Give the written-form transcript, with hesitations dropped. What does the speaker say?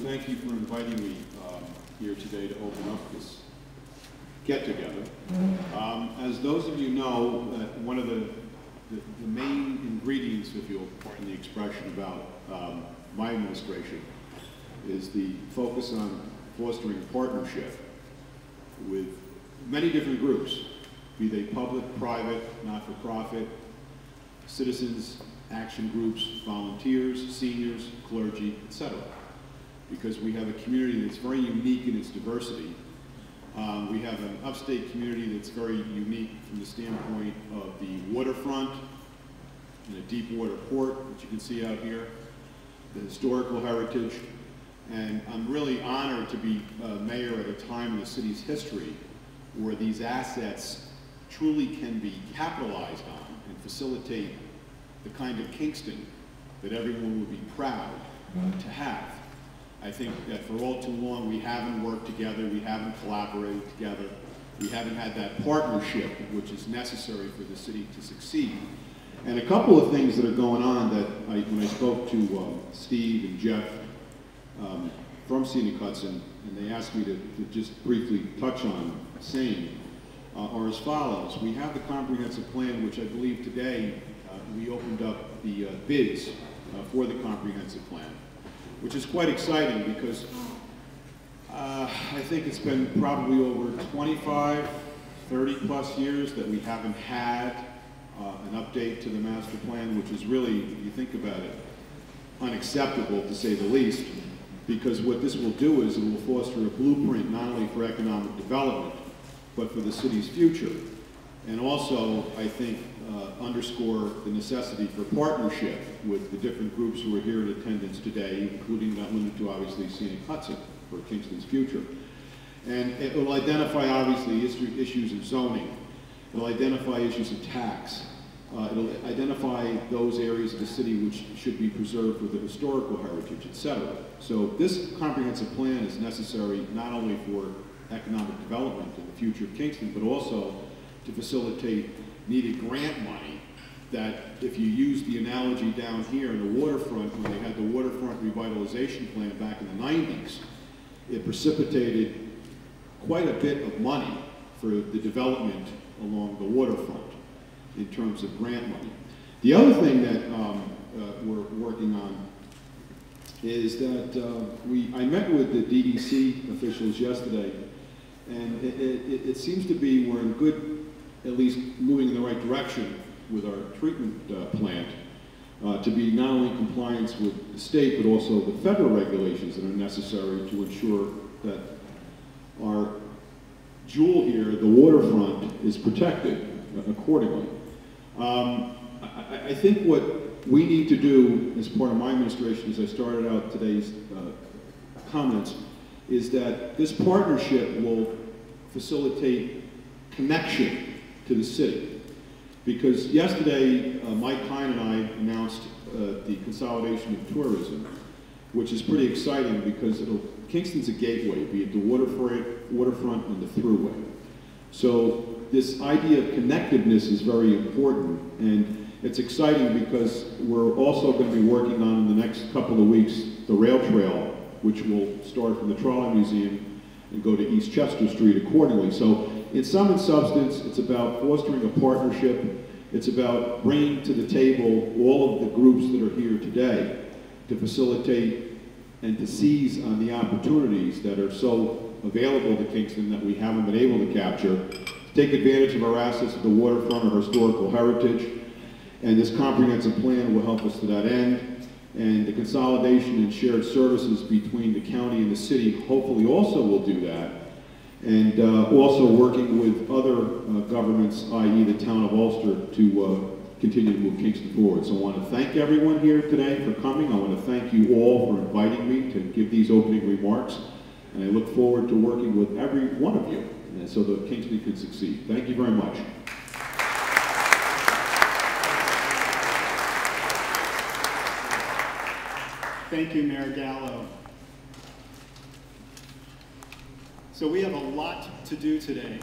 thank you for inviting me here today to open up this get-together. As those of you know, one of the main ingredients, if you'll pardon the expression, about my administration is the focus on fostering partnership with many different groups, be they public, private, not-for-profit, citizens, action groups, volunteers, seniors, clergy, etc. Because we have a community that's very unique in its diversity. We have an upstate community that's very unique from the standpoint of the waterfront and a deep water port, which you can see out here, the historical heritage, and I'm really honored to be mayor at a time in the city's history where these assets truly can be capitalized on and facilitate the kind of Kingston that everyone would be proud to have. I think that for all too long we haven't worked together, we haven't collaborated together, we haven't had that partnership which is necessary for the city to succeed. And a couple of things that are going on that when I spoke to Steve and Jeff from Scenic Hudson, and they asked me to just briefly touch on saying, are as follows. We have the comprehensive plan, which I believe today we opened up the bids for the comprehensive plan, which is quite exciting because I think it's been probably over 25, 30 plus years that we haven't had an update to the master plan, which is really, if you think about it, unacceptable to say the least, because what this will do is it will foster a blueprint not only for economic development, but for the city's future. And also, I think, underscore the necessity for partnership with the different groups who are here in attendance today, including not limited to obviously Scenic Hudson for Kingston's future. And it will identify obviously issues of zoning. It will identify issues of tax. It will identify those areas of the city which should be preserved for the historical heritage, etc. So this comprehensive plan is necessary not only for economic development in the future of Kingston, but also to facilitate needed grant money that, if you use the analogy down here in the waterfront, when they had the waterfront revitalization plan back in the 90s, it precipitated quite a bit of money for the development along the waterfront in terms of grant money. The other thing that we're working on is that I met with the DDC officials yesterday, and it seems to be we're in good, at least moving in the right direction with our treatment plant to be not only in compliance with the state, but also the federal regulations that are necessary to ensure that our jewel here, the waterfront, is protected accordingly. I think what we need to do as part of my administration, as I started out today's comments, is that this partnership will facilitate connection to the city. Because yesterday, Mike Hine and I announced the consolidation of tourism, which is pretty exciting because Kingston's a gateway, be it the waterfront and the thruway. So this idea of connectiveness is very important, and it's exciting because we're also going to be working on in the next couple of weeks the rail trail, which will start from the Trolley Museum and go to East Chester Street accordingly. So in sum and substance, it's about fostering a partnership. It's about bringing to the table all of the groups that are here today to facilitate and to seize on the opportunities that are so available to Kingston that we haven't been able to capture, to take advantage of our assets at the waterfront, our historical heritage, and this comprehensive plan will help us to that end. And the consolidation and shared services between the county and the city hopefully also will do that. And also working with other governments, i.e. the town of Ulster, to continue to move Kingston forward. So I want to thank everyone here today for coming. I want to thank you all for inviting me to give these opening remarks. And I look forward to working with every one of you so that Kingston can succeed. Thank you very much. Thank you, Mayor Gallo. So we have a lot to do today.